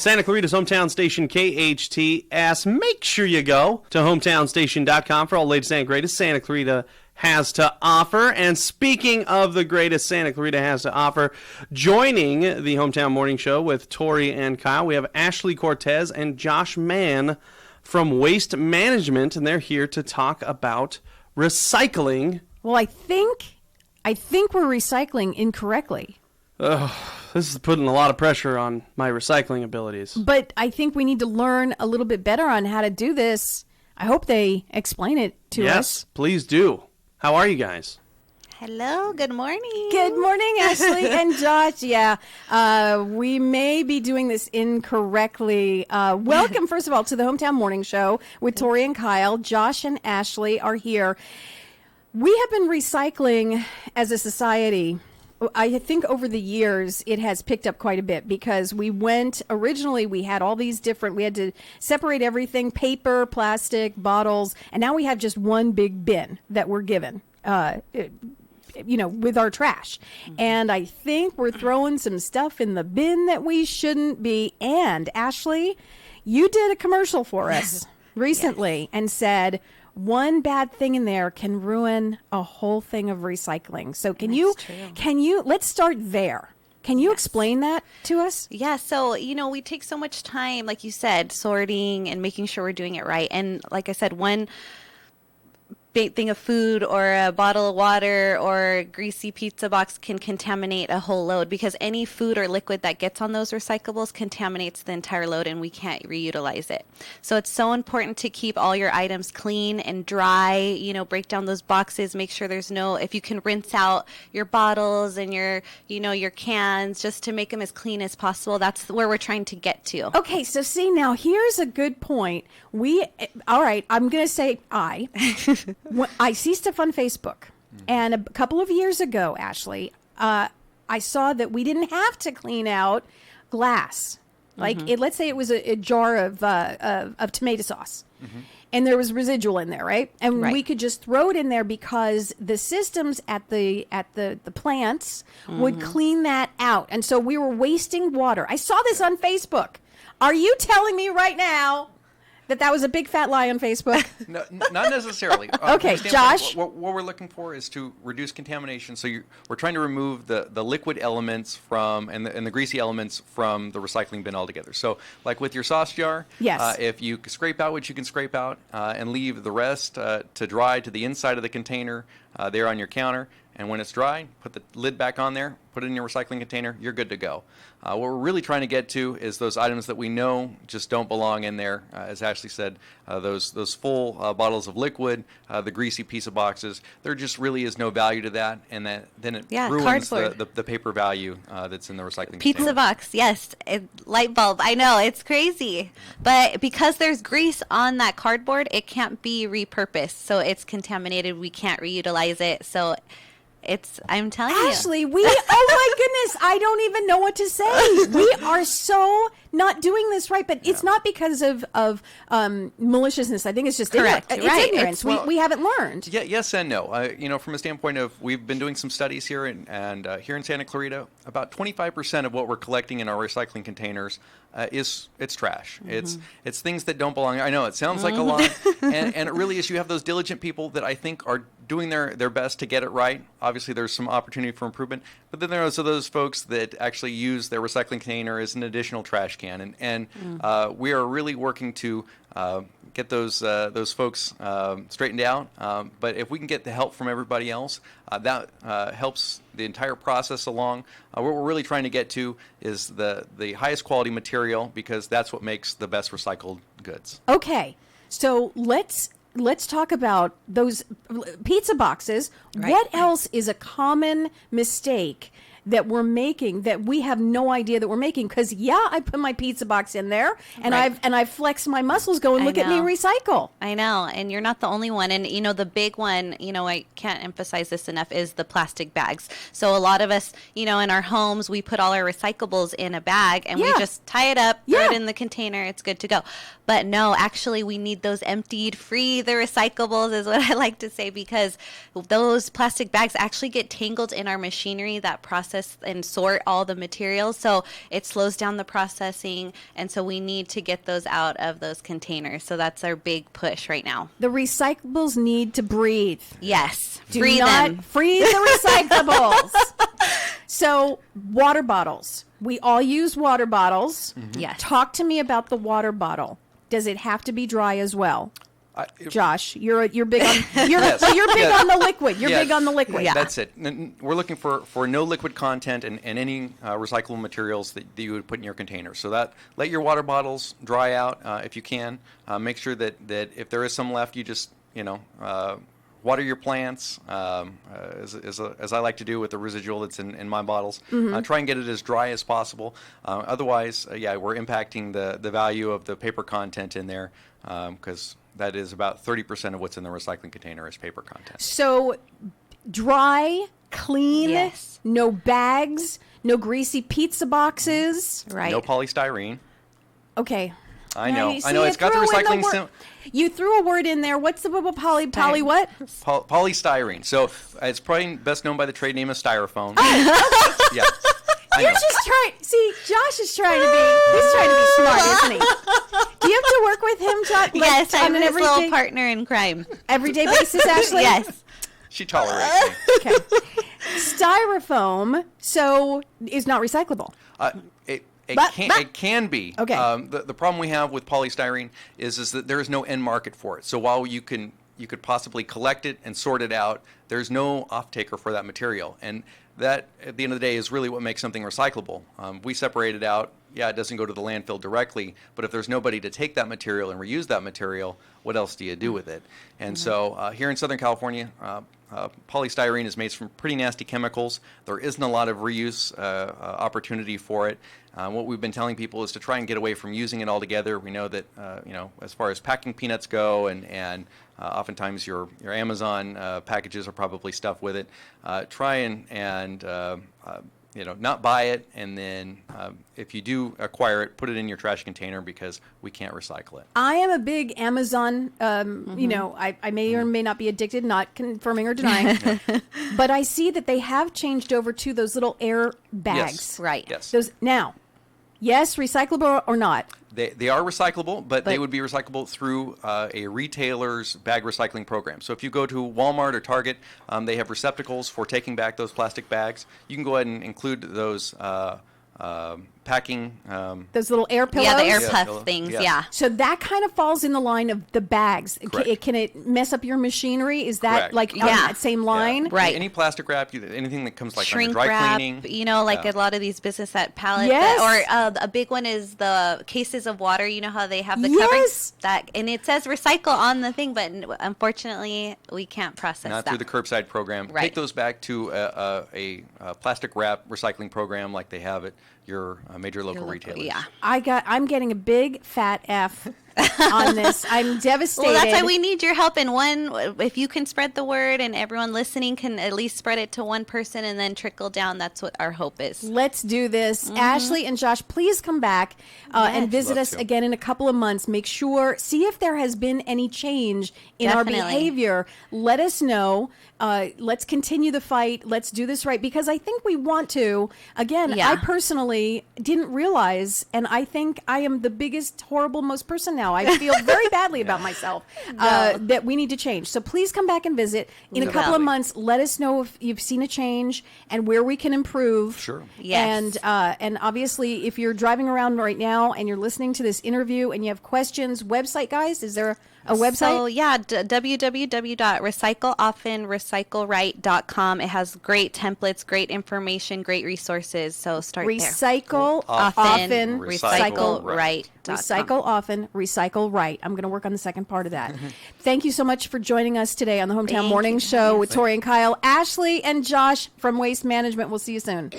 Santa Clarita's hometown station, KHTS. Make sure you go to hometownstation.com for all the latest and greatest Santa Clarita has to offer. And speaking of the greatest Santa Clarita has to offer, joining the Hometown Morning Show with Tori and Kyle, we have Ashley Cortes and Josh Mann from Waste Management, and they're here to talk about recycling. Well, I think we're recycling incorrectly. This is putting a lot of pressure on my recycling abilities. But I think we need to learn a little bit better on how to do this. I hope they explain it to us. Yes, please do. How are you guys? Hello, good morning. Good morning, Ashley and Josh. Yeah, we may be doing this incorrectly. Welcome, first of all, to the Hometown Morning Show with Tori and Kyle. Josh and Ashley are here. We have been recycling as a society. I think over the years, it has picked up quite a bit because originally we had all these different, we had to separate everything, paper, plastic, bottles, and now we have just one big bin that we're given, with our trash. Mm-hmm. And I think we're throwing some stuff in the bin that we shouldn't be. And Ashley, you did a commercial for us recently and said, one bad thing in there can ruin a whole thing of recycling. So can you, let's start there. Can you explain that to us? Yeah. So, we take so much time, like you said, sorting and making sure we're doing it right. And like I said, one big thing of food or a bottle of water or a greasy pizza box can contaminate a whole load because any food or liquid that gets on those recyclables contaminates the entire load and we can't reutilize it. So it's so important to keep all your items clean and dry, break down those boxes, make sure if you can rinse out your bottles and your cans just to make them as clean as possible. That's where we're trying to get to. Okay. So see, now here's a good point. All right, I'm going to say I see stuff on Facebook, and a couple of years ago, Ashley, I saw that we didn't have to clean out glass. Like, let's say it was a jar of tomato sauce, and there was residual in there, right? And we could just throw it in there because the systems at the plants would clean that out, and so we were wasting water. I saw this on Facebook. Are you telling me right now that was a big fat lie on Facebook? No, not necessarily. Okay, Josh? What we're looking for is to reduce contamination. So we're trying to remove the liquid elements and the greasy elements from the recycling bin altogether. So like with your sauce jar, if you scrape out what you can scrape out and leave the rest to dry to the inside of the container there on your counter, and when it's dry, put the lid back on there, put it in your recycling container, you're good to go. What we're really trying to get to is those items that we know just don't belong in there. As Ashley said, those full bottles of liquid, the greasy pizza boxes, there just really is no value to that, and then it ruins the paper value that's in the recycling pizza container. Box, yes. Light bulb, I know, it's crazy. But because there's grease on that cardboard, it can't be repurposed. So it's contaminated. We can't reutilize it. So I'm telling you. Ashley, oh my goodness, I don't even know what to say. We are so not doing this right, but it's not because of maliciousness. I think it's just correct. Ignorance. We haven't learned. Yeah, yes and no. From a standpoint of, we've been doing some studies here, and here in Santa Clarita, about 25% of what we're collecting in our recycling containers it's trash. It's things that don't belong. I know it sounds like a lot, and it really is. You have those diligent people that I think are doing their best to get it right. Obviously, there's some opportunity for improvement, but then there are also those folks that actually use their recycling container as an additional trash can, and we are really working to get those folks straightened out. But if we can get the help from everybody else, that helps the entire process along. What we're really trying to get to is the highest quality material, because that's what makes the best recycled goods. Okay, so let's talk about those pizza boxes. Right. What else is a common mistake that we're making that we have no idea that we're making? Because I put my pizza box in there and I've flexed my muscles going, look at me recycle. I know. And you're not the only one. And the big one, I can't emphasize this enough, is the plastic bags. So a lot of us, in our homes, we put all our recyclables in a bag and we just tie it up, throw it in the container, it's good to go. But no, actually we need those emptied, free the recyclables is what I like to say, because those plastic bags actually get tangled in our machinery that process process and sort all the materials. So it slows down the processing. And so we need to get those out of those containers. So that's our big push right now. The recyclables need to breathe. Yes. Do Free not them. free the recyclables. So water bottles. We all use water bottles. Yes. Talk to me about the water bottle. Does it have to be dry as well? Josh, you're big on Yes. you're big Yes. on the liquid. You're Yes. big on the liquid. Yeah. That's it. We're looking for no liquid content and any recyclable materials that you would put in your container. So that let your water bottles dry out if you can. Make sure that if there is some left, you just water your plants, as I like to do with the residual that's in my bottles. Try and get it as dry as possible. Otherwise, we're impacting the value of the paper content in there because that is about 30% of what's in the recycling container is paper content. So dry, clean, Yes. no bags, no greasy pizza boxes. Right. No polystyrene. Okay. I know. You I know. see, It's got the you threw in recycling. word- You threw a word in there. What's the poly what? Polystyrene. So it's probably best known by the trade name of styrofoam. Yeah. I You're know. just trying. See, Josh is trying to be. He's trying to be smart, isn't he? Do you have to work with him, Josh? Yes, I'm on his an little partner in crime. everyday basis, Ashley? Yes. She tolerates me. Okay. Styrofoam, so is not recyclable. It can be. Okay. The problem we have with polystyrene is that there is no end market for it. So while you could possibly collect it and sort it out, there's no off-taker for that material. And that, at the end of the day, is really what makes something recyclable. We separate it out. Yeah, it doesn't go to the landfill directly, but if there's nobody to take that material and reuse that material, what else do you do with it? And so here in Southern California, polystyrene is made from pretty nasty chemicals. There isn't a lot of reuse opportunity for it. What we've been telling people is to try and get away from using it altogether. We know that, as far as packing peanuts go, and oftentimes your Amazon packages are probably stuffed with it. Try and not buy it, and then if you do acquire it, put it in your trash container because we can't recycle it. I am a big Amazon, I may or may not be addicted, not confirming or denying, but I see that they have changed over to those little air bags. Yes. Right. Yes. Those now, yes, recyclable or not? They are recyclable, but they would be recyclable through a retailer's bag recycling program. So if you go to Walmart or Target, they have receptacles for taking back those plastic bags. You can go ahead and include those packing. Those little air pillows? Yeah, the air Yeah, puff pillow. things. Yeah. Yeah. So that kind of falls in the line of the bags. Correct. Can it mess up your machinery? Is that Correct. like on Yeah. that same line? Right. Any plastic wrap, anything that comes like under Shrink dry wrap, cleaning. like a lot of these business that pallet. Yes. Or a big one is the cases of water. You know how they have the Yes. covers? And it says recycle on the thing, but unfortunately we can't process Not that. through the curbside program. Right. Take those back to a plastic wrap recycling program like they have at your major local retailers. Yeah. I'm getting a big fat F on this. I'm devastated. Well, that's why we need your help. And if you can spread the word and everyone listening can at least spread it to one person and then trickle down, that's what our hope is. Let's do this. Ashley and Josh, please come back and visit Love us to. again in a couple of months. Make sure, see if there has been any change in our Definitely. behavior. Let us know. Let's continue the fight. Let's do this right because I think we want to. Again, Yeah. I personally didn't realize, and I think I am the biggest, horrible, most person now. I feel very badly about myself that we need to change. So please come back and visit in a We couple will. of months. Let us know if you've seen a change and where we can improve. Sure. Yes. And obviously, if you're driving around right now and you're listening to this interview and you have questions, website guys, is there a website? So yeah, www.recycleoftenrecycleright.com. It has great templates, great information, great resources. So start Recycle Often recycle right. Recycle often, recycle right. I'm going to work on the second part of that. Thank you so much for joining us today on the Hometown Thank Morning you. Show with Tori and Kyle, Ashley and Josh from Waste Management. We'll see you soon.